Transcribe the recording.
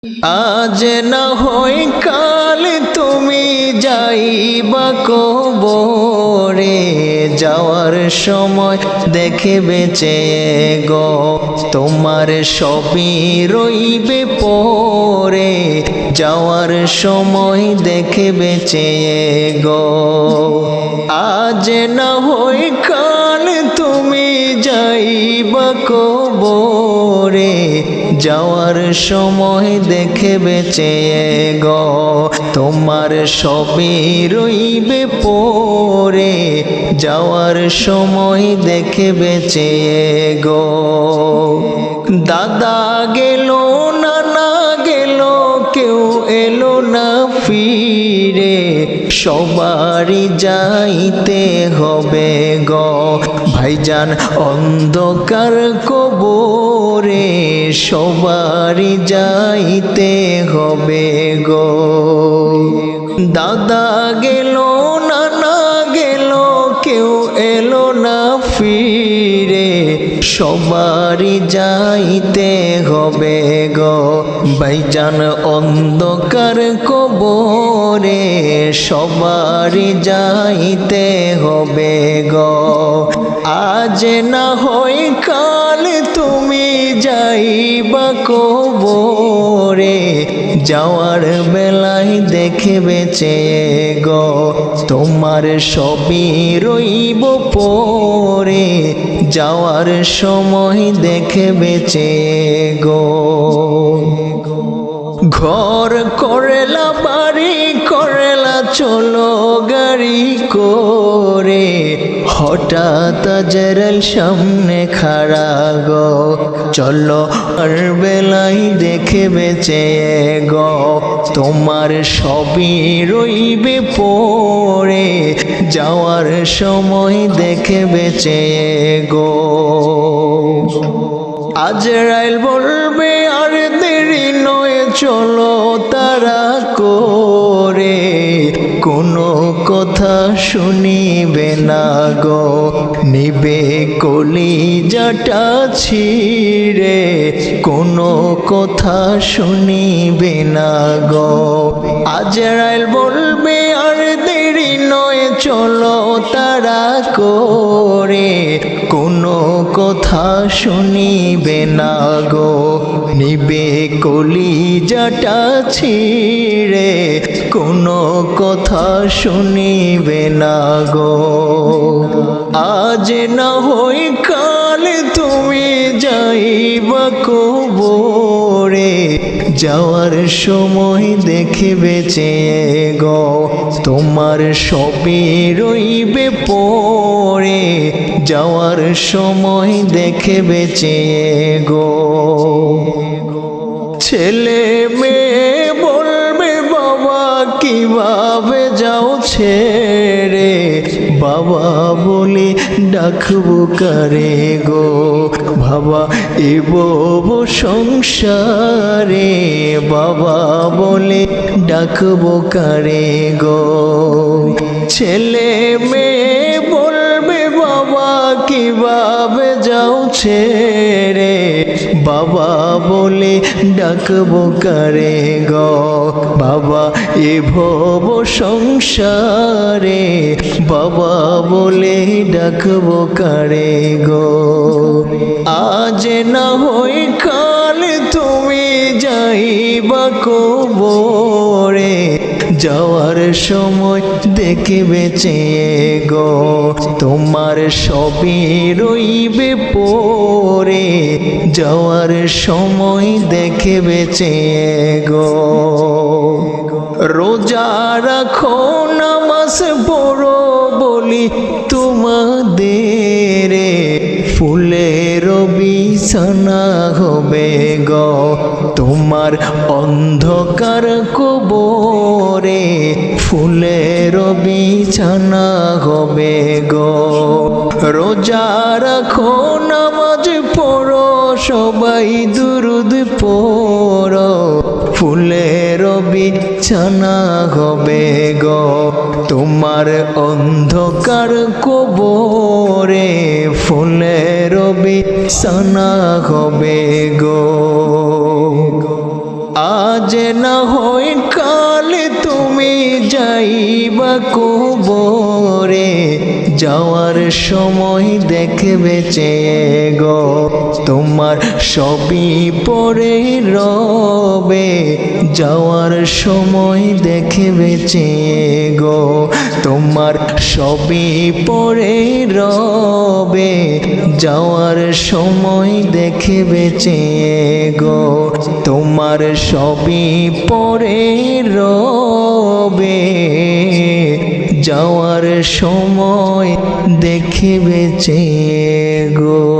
আজ না হয় কাল তুমি যাইবা কবরে, যাওয়ার সময় দেখে বেঁচে গো তোমার সবই রইবে পরে, যাওয়ার সময় দেখে বেঁচে গো। আজ না হয় কাল তুমি যাইবা কবরে, যাওয়ার সময় দেখে বেঁচে গো তোমার সবই রইবে পরে, যাওয়ার সময় দেখে বেঁচে গো। দাদা গেল নানা গেল কেউ এলো না ফিরে, সবারই যাইতে হবে গো ভাইজান অন্ধকার কবরে, সবারই যাইতে হবে গো। দাদা গেল নানা গেল কেউ এলো না ফিরে, সবারই যাইতে হবে গো ভাইজান অন্ধকার কবরে, সবারই যাইতে হবে গো। আজ না হয় কাল তুমি যাইবা কবরে, যাওয়ার বেলায় দেখে বেঁচে গো তোমার সবই রইব পরে, যাওয়ার সময় দেখে বেঁচে গো। ঘর করেলা বাড়ি করেলা চলো গাড়ি করে, হঠাৎ জেরাল সামনে খাড়া গো চলো আর বেলায় দেখে বেঁচে গো তোমার সবই রইবে পরে, যাওয়ার সময় দেখে বেঁচে গো। আজরাইল বলবে আর দেরি নয় চলো তারা করে, কোনো কথা শুনিবে না গো নিবে কলিজাটা ছিঁড়ে, কোনো কথা শুনিবে না গো। আজরাইল বলবে আর দেরি নয় চলো তারা করে, কোনো কথা শুনিবে না গো নিবে কলিজাটা ছিঁড়ে, কোনো কথা শুনিবে না গো। আজ না হয় কাল তুমি যাইবা কবরে, যাওয়ার সময় দেখে বেঁচে গো তোমার সবই রইবে পরে, যাওয়ার সময় দেখে বেঁচে গো। ছেলে মেয়ে বলবে বাবা কিভাবে যাও ছেড়ে, বাবা বলে ডাকবো কারে গো বাবা এব সংসারে, বাবা বলে ডাকবো কারে গো। ছেলে মেয়ে বলবে বাবা কিভাবে যাও ছেড়ে, বাবা বলে ডাকবো কারে গো বাবা এ ভব সংসারে, বাবা বলে ডাকবো কারে গো। আজ না হয় কাল তুমি যাইবা কবরে, যাওয়ার সময় দেখে বেঁচে গো তোমার সবই রইবে পরে, যাওয়ার সময় দেখে বেঁচে গো। রোজা রাখো নামাজ পড়ো বলি তোমাদের, ফুলের বিছানা হবে গো তোমার অন্ধকার কবরে, ফুলের বিছানা হবে গো। রোজা রাখো নামাজ পড়ো সবাই দুরুদ পড়ো, ফুলের বিছানা হবে গো তোমার অন্ধকার কবরে, ফুলের বিছানা হবে গো। আজ না হয় কাল তুমি যাইবা কবরে, যাওয়ার সময় দেখবে চেয়ে গো তোমার সবই পড়ে রবে, যাওয়ার সময় দেখবে চেয়ে গো তোমার সবই পড়ে রবে, যাওয়ার সময় দেখবে চেয়ে গো তোমার সবই পড়ে রবে, যাওয়ার সময় দেখবে চেয়ে গো।